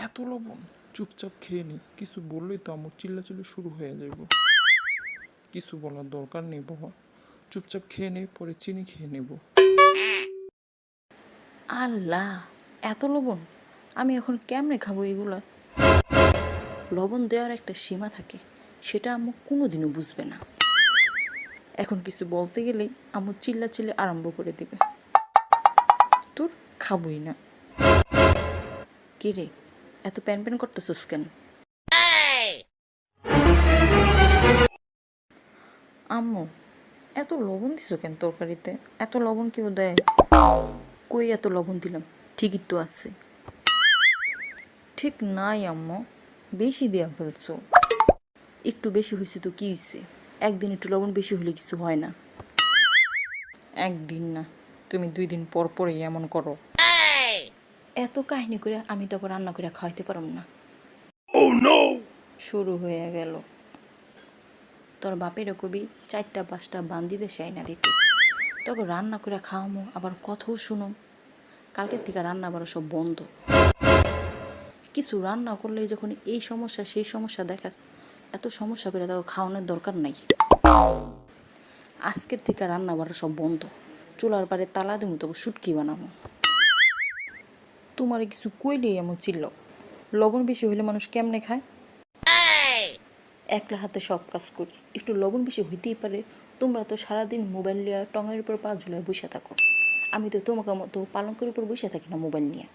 এত লবণ, চুপচাপ খেয়ে নি, কিছু বললেই তো আম্মু চিল্লাচিল্লি শুরু হয়ে যাইব। কিছু বলার দরকার নেই বাবা, চুপচাপ খেয়ে নেই, পরে চিনি খেয়ে নেব। আল্লাহ, এত লবণ! আমি এখন কেমনে খাবো এগুলা? লবণ দেওয়ার একটা সীমা থাকে, সেটা আম্মু কোনোদিনও বুঝবে না। এখন কিছু বলতে গেলেই আম্মু চিল্লাচিল্লি আরম্ভ করে দিবে। তোর খাবই না। কে রে, এত প্যান প্যান করতেছস কেন? আম্মু, এত লবণ দিছো কেন তরকারিতে? এত লবণ কেউ দেয়? কই এত লবণ দিলাম? ঠিকই তো আছে। ঠিক নাই আম্মু, বেশি দেয়া ফেলছো। একটু বেশি হয়েছে তো কি হয়েছে? একদিন একটু লবণ বেশি হলে কিছু হয় না। একদিন না, তুমি 2 দিন পর পরই এমন করো। এত কাহিনী করে আমি তোকে রান্না করে খাওয়াইতে পারব না। শুরু হয়ে গেল। তোর বাপেরও কবি 4টা 5টা বান্দি দেশে আইনা দিতে, তোকে রান্না করে খাওয়ামো, আবার কথাও শুনো। কালকের থেকে রান্না বাড়া সব বন্ধ। কিছু রান্না করলে যখন এই সমস্যা সেই সমস্যা দেখাস, এত সমস্যা করে তোকে খাওয়ানোর দরকার নাই। আজকের থেকে রান্না বাড়া সব বন্ধ। চুলার পারে তালা দেবো, তোকে শুটকি বানাবো। তোমার কিছু কইলেই এমন চিল্লাও। লবণ বেশি হইলে মানুষ কেমনে খায়? একলা হাতে সব কাজ করি, একটু লবণ বেশি হইতেই পারে। তোমরা তো সারাদিন মোবাইল নিয়ে টঙের উপর পা ঝুলায় বসে থাকো, আমি তো তোমাকে মতো পালঙ্কের উপর বসে থাকি না মোবাইল নিয়ে।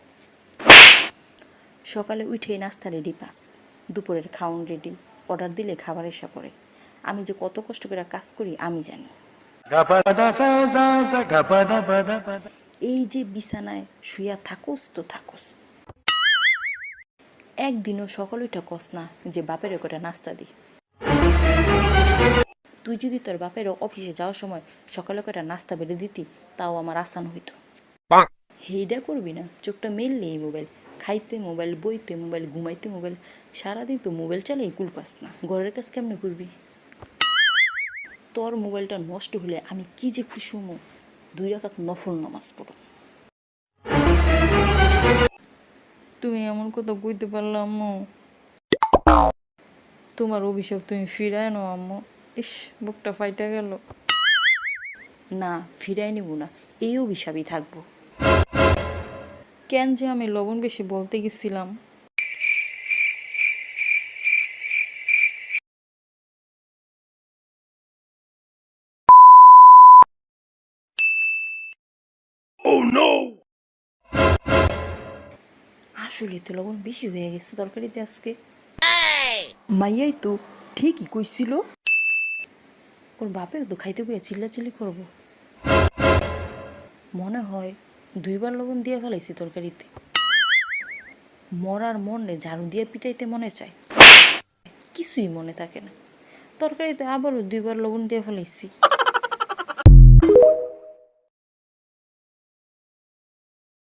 সকালে উঠে নাস্তা রেডি পাস, দুপুরের খাওয়ান রেডি, অর্ডার দিলে খাবার এসে পড়ে। আমি যে কত কষ্ট করে কাজ করি আমি জানি। এই যে বিছানায় শুয়া থাকোস তো থাকোস, একদিনও সকাল উঠে কস না যে বাপের করে নাস্তা দি। তুই যদি তোর বাপের অফিসে যাওয়ার সময় সকালে কটা নাস্তা বেড়ে দিতি, তাও আমার আসান হইতো। হেইডা করবি না, চোখটা মেললেই মোবাইল, খাইতে মোবাইল, বইতে মোবাইল, ঘুমাইতে মোবাইল, সারাদিন তো মোবাইল চালাই কুল পাস না। ঘরের কাজ কেমনে করবি? তোর মোবাইলটা নষ্ট হলে আমি কি যে খুশি হমো। 2 রাকাত নফল নামাজ পড়ো। তুমি এমন কথা কইতে পারলাম আম্মু? তোমার অভিশাপ তুমি ফিরায় নাও আম্মু। ইস, বুকটা ফাইটা গেল। না, ফিরাই নেব না, এই অভিশাপই থাকবো। কেন যে আমি লবণ বেশি বলতে গেছিলাম। আসলে তো লবণ বেশি হয়ে গেছে তরকারিতে আজকে। মাইয়াই তো ঠিকই কইছিল। ওর বাপেও তো খাইতে বইয়া চিল্লাচিল্লি করবো। মনে হয় 2বার লবণ দিয়ে ফেলাইছি তরকারিতে। মরার মনে ঝাড়ু দিয়ে পিটাইতে মনে চায়, কিছুই মনে থাকে না। তরকারিতে আবারও 2বার লবণ দিয়ে ফেলাইছি।